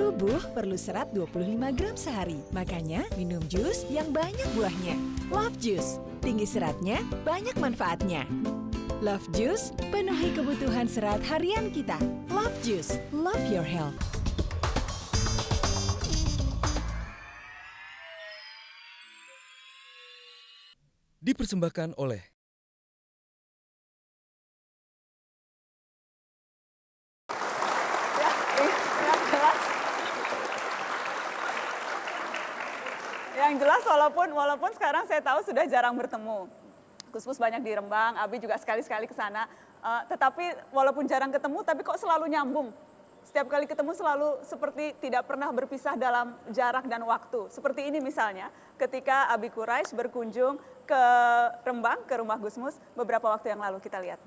Tubuh perlu serat 25 gram sehari. Makanya minum jus yang banyak buahnya. Love Juice, tinggi seratnya, banyak manfaatnya. Love Juice, penuhi kebutuhan serat harian kita. Love Juice, love your health. Dipersembahkan oleh Yang jelas walaupun sekarang saya tahu sudah jarang bertemu. Gus banyak di Rembang, Abi juga sekali-sekali ke sana. Tetapi walaupun jarang ketemu, tapi kok selalu nyambung. Setiap kali ketemu selalu seperti tidak pernah berpisah dalam jarak dan waktu. Seperti ini misalnya, ketika Abi Quraisy berkunjung ke Rembang, ke rumah Gusmus beberapa waktu yang lalu. Kita lihat.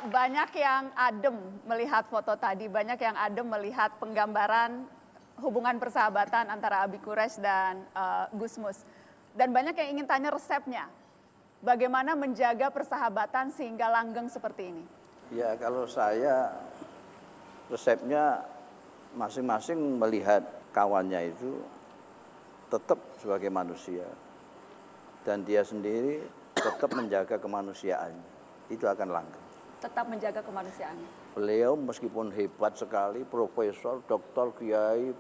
Banyak yang adem melihat foto tadi, banyak yang adem melihat penggambaran hubungan persahabatan antara Abi Quraisy dan Gusmus. Dan banyak yang ingin tanya resepnya. Bagaimana menjaga persahabatan sehingga langgeng seperti ini? Ya, kalau saya resepnya masing-masing melihat kawannya itu tetap sebagai manusia. Dan dia sendiri tetap menjaga kemanusiaannya. Itu akan langgeng. Tetap menjaga kemanusiaannya. Beliau meskipun hebat sekali, profesor, doktor, kiai,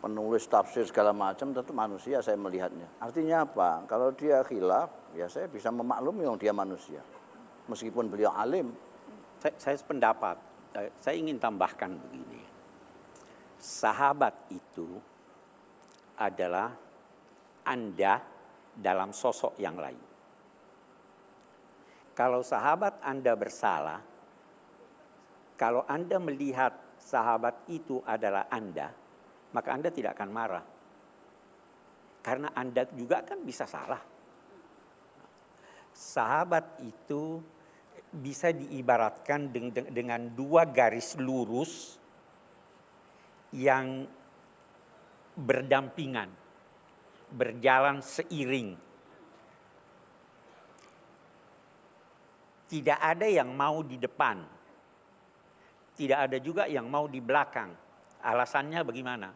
penulis tafsir segala macam, tetap manusia saya melihatnya. Artinya apa? Kalau dia khilaf, ya saya bisa memaklumi yang dia manusia. Meskipun beliau alim. Saya sependapat, saya ingin tambahkan begini. Sahabat itu adalah Anda dalam sosok yang lain. Kalau sahabat Anda bersalah, kalau Anda melihat sahabat itu adalah Anda, maka Anda tidak akan marah. Karena Anda juga kan bisa salah. Sahabat itu bisa diibaratkan dengan dua garis lurus yang berdampingan, berjalan seiring. Tidak ada yang mau di depan, tidak ada juga yang mau di belakang. Alasannya bagaimana?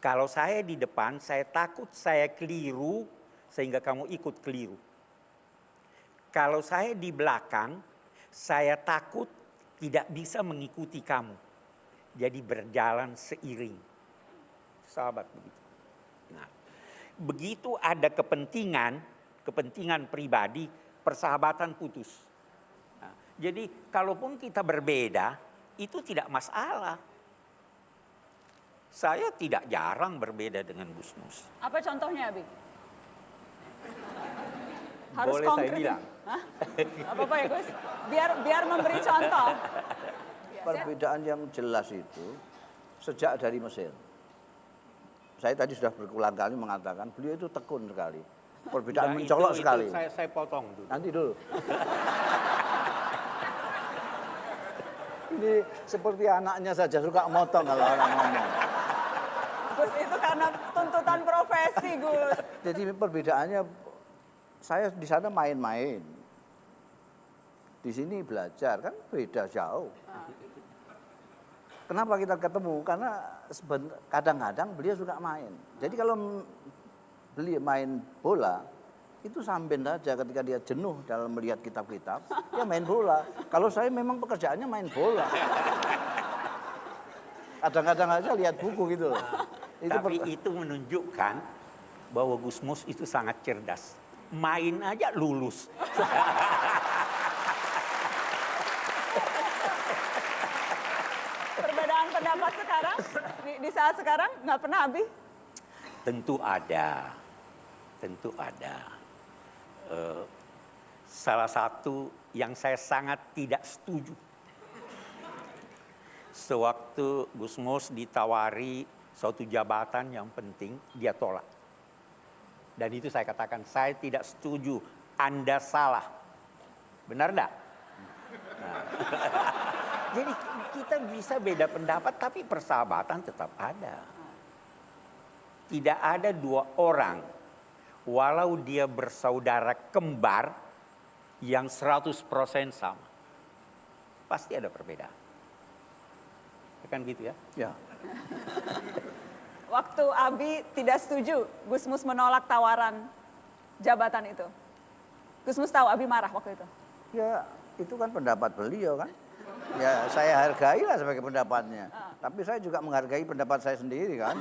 Kalau saya di depan, saya takut saya keliru sehingga kamu ikut keliru. Kalau saya di belakang, saya takut tidak bisa mengikuti kamu. Jadi berjalan seiring. Sahabat begitu. Nah, begitu ada kepentingan pribadi, persahabatan putus. Jadi kalaupun kita berbeda, itu tidak masalah. Saya tidak jarang berbeda dengan Gusmus. Apa contohnya, Abi? Harus Boleh konkret. saya bilang? Hah? Apa-apa ya, Gus? Biar memberi contoh. Perbedaan yang jelas itu sejak dari Mesir. Saya tadi sudah berulang kali mengatakan beliau itu tekun sekali. Perbedaan Nah, mencolok itu sekali. Saya potong dulu. Nanti dulu. Ini seperti anaknya saja suka motong kalau orang ngomong. Gus, itu karena tuntutan profesi, Gus. Jadi perbedaannya, saya di sana main-main. Di sini belajar, kan beda jauh. Kenapa kita ketemu? Karena kadang-kadang beliau suka main. Jadi kalau beliau main bola, itu sambil saja ketika dia jenuh dalam melihat kitab-kitab, dia main bola. Kalau saya memang pekerjaannya main bola. Kadang-kadang aja lihat buku gitu. Tapi itu menunjukkan bahwa Gusmus itu sangat cerdas. Main aja lulus. Perbedaan pendapat sekarang, di saat sekarang nggak pernah habis. Tentu ada. Tentu ada. Salah satu yang saya sangat tidak setuju. Sewaktu Gusmus ditawari suatu jabatan yang penting, dia tolak. Dan itu saya katakan, saya tidak setuju, Anda salah. Benar enggak? Nah. Jadi kita bisa beda pendapat, tapi persahabatan tetap ada. Tidak ada dua orang, walau dia bersaudara kembar, yang 100% sama. Pasti ada perbedaan. Kan gitu ya? Ya. Waktu Abi tidak setuju, Gusmus menolak tawaran jabatan itu. Gusmus tahu Abi marah waktu itu. Ya, itu kan pendapat beliau kan. Ya, saya hargai lah sebagai pendapatnya. Tapi saya juga menghargai pendapat saya sendiri kan.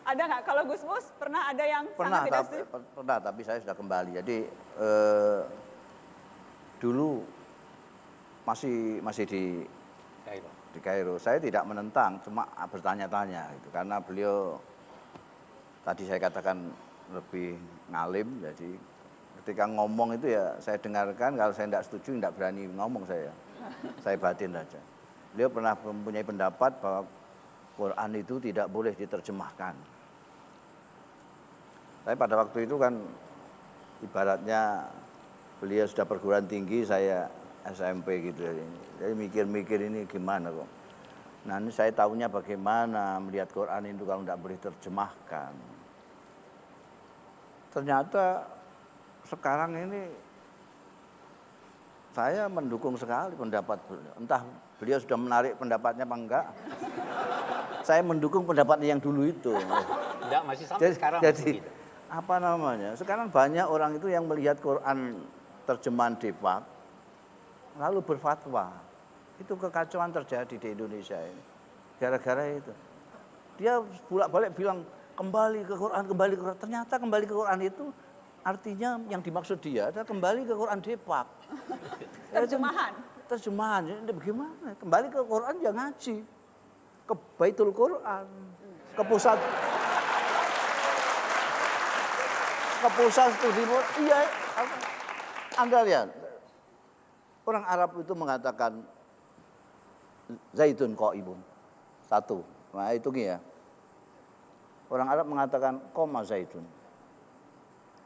Ada nggak kalau Gusmus pernah ada yang Pernah, sangat tidak setuju? tapi saya sudah kembali. Jadi dulu masih di Kairo. Saya tidak menentang, cuma bertanya-tanya gitu. Karena beliau tadi saya katakan lebih ngalim, jadi ketika ngomong itu ya saya dengarkan, kalau saya tidak setuju tidak berani ngomong saya batin saja. Beliau pernah mempunyai pendapat bahwa Quran itu tidak boleh diterjemahkan. Tapi pada waktu itu kan ibaratnya beliau sudah perguruan tinggi, saya SMP gitu. Jadi mikir-mikir ini gimana kok. Nah ini saya tahunya bagaimana melihat Quran itu kalau tidak boleh terjemahkan. Ternyata sekarang ini saya mendukung sekali pendapat beliau. Entah beliau sudah menarik pendapatnya apa enggak. Saya mendukung pendapatnya yang dulu itu. Tidak, masih sampai sekarang jadi masih gitu. apa namanya? Sekarang banyak orang itu yang melihat Quran terjemahan Depak lalu berfatwa. Itu kekacauan terjadi di Indonesia ini. Gara-gara itu. Dia bolak-balik bilang kembali ke Quran. Ternyata kembali ke Quran itu artinya yang dimaksud dia adalah kembali ke Quran Depak. Terjemahan. Ini bagaimana? Kembali ke Quran ya ngaji. Ke Baitul Quran. Ke pusat studi. Iya. Anda lihat. Orang Arab itu mengatakan Zaidun qa'imun. Satu. Nah, itu ya. Orang Arab mengatakan qoma Zaidun.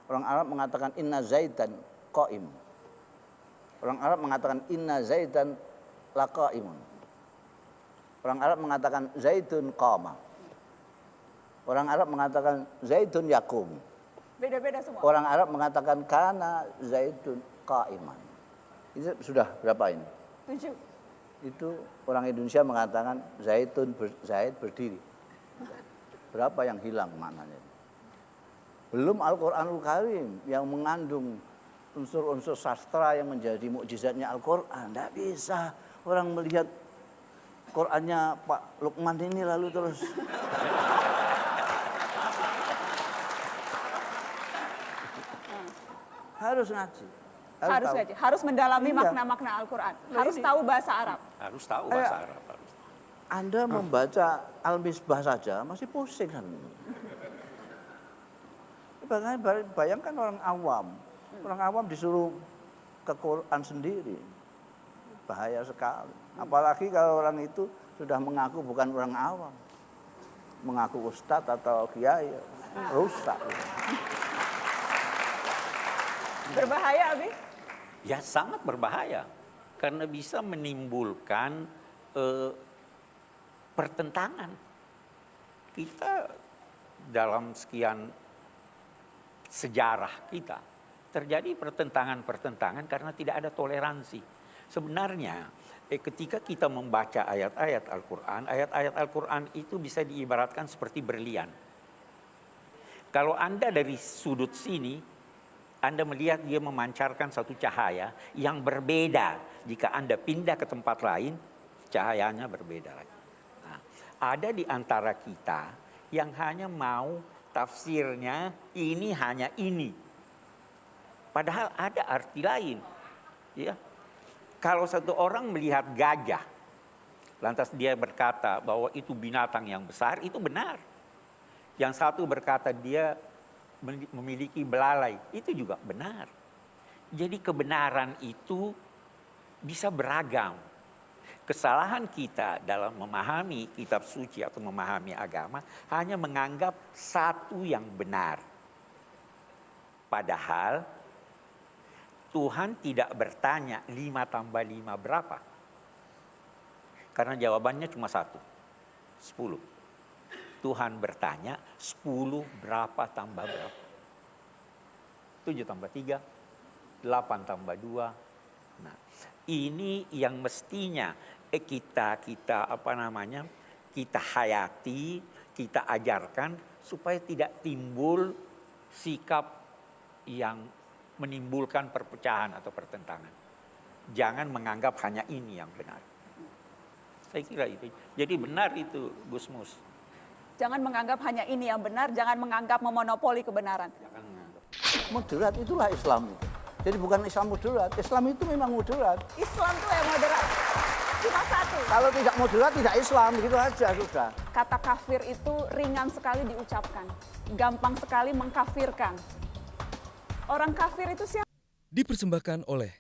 Orang Arab mengatakan inna Zaidan qa'im. Orang Arab mengatakan inna Zaidan laqa'imun. Orang Arab mengatakan Zaidun qama. Orang Arab mengatakan Zaidun yakum. Beda-beda semua. Orang Arab mengatakan kana Zaidun qa'iman. Itu sudah berapa ini? 7. Itu orang Indonesia mengatakan Zaid berdiri. Berapa yang hilang maknanya? Belum Al-Quranul Karim yang mengandung unsur-unsur sastra yang menjadi mukjizatnya Al-Quran. Tidak bisa orang melihat Qurannya Pak Lukman ini lalu terus harus ngaji. Harus mendalami Iya. makna-makna Al-Quran. Nah, Harus ini. tahu bahasa Arab. Harus tahu bahasa Arab. Anda membaca Al-Misbah saja masih pusing kan. Bayangkan orang awam. Orang awam disuruh ke Quran sendiri. Bahaya sekali. Apalagi kalau orang itu sudah mengaku bukan orang awam. mengaku ustadz atau kiai, rusak. Berbahaya, Abi? Ya sangat berbahaya karena bisa menimbulkan pertentangan. Kita dalam sekian sejarah kita terjadi pertentangan-pertentangan karena tidak ada toleransi. Sebenarnya ketika kita membaca ayat-ayat Al-Quran itu bisa diibaratkan seperti berlian. Kalau Anda dari sudut sini, Anda melihat dia memancarkan satu cahaya yang berbeda. Jika Anda pindah ke tempat lain, cahayanya berbeda lagi. Nah, ada di antara kita yang hanya mau tafsirnya ini hanya ini. Padahal ada arti lain. Ya. Kalau satu orang melihat gajah, lantas dia berkata bahwa itu binatang yang besar, itu benar. Yang satu berkata dia memiliki belalai, itu juga benar. Jadi kebenaran itu bisa beragam. Kesalahan kita dalam memahami kitab suci atau memahami agama hanya menganggap satu yang benar. Padahal Tuhan tidak bertanya 5 tambah 5 berapa. Karena jawabannya cuma 1, 10. Tuhan bertanya 10 berapa tambah berapa. 7 tambah 3, 8 tambah 2. Nah, ini yang mestinya kita hayati, kita ajarkan supaya tidak timbul sikap yang menimbulkan perpecahan atau pertentangan. Jangan menganggap hanya ini yang benar. Saya kira itu. Jadi benar itu, Gus Mus. Jangan menganggap hanya ini yang benar, jangan menganggap memonopoli kebenaran. Jangan menganggap. Moderat itulah Islam itu. Jadi bukan Islam moderat, Islam itu memang moderat. Islam tuh yang moderat. Cuma satu. Kalau tidak moderat tidak Islam, begitu aja sudah. Kata kafir itu ringan sekali diucapkan. Gampang sekali mengkafirkan. Orang kafir itu siapa? Dipersembahkan oleh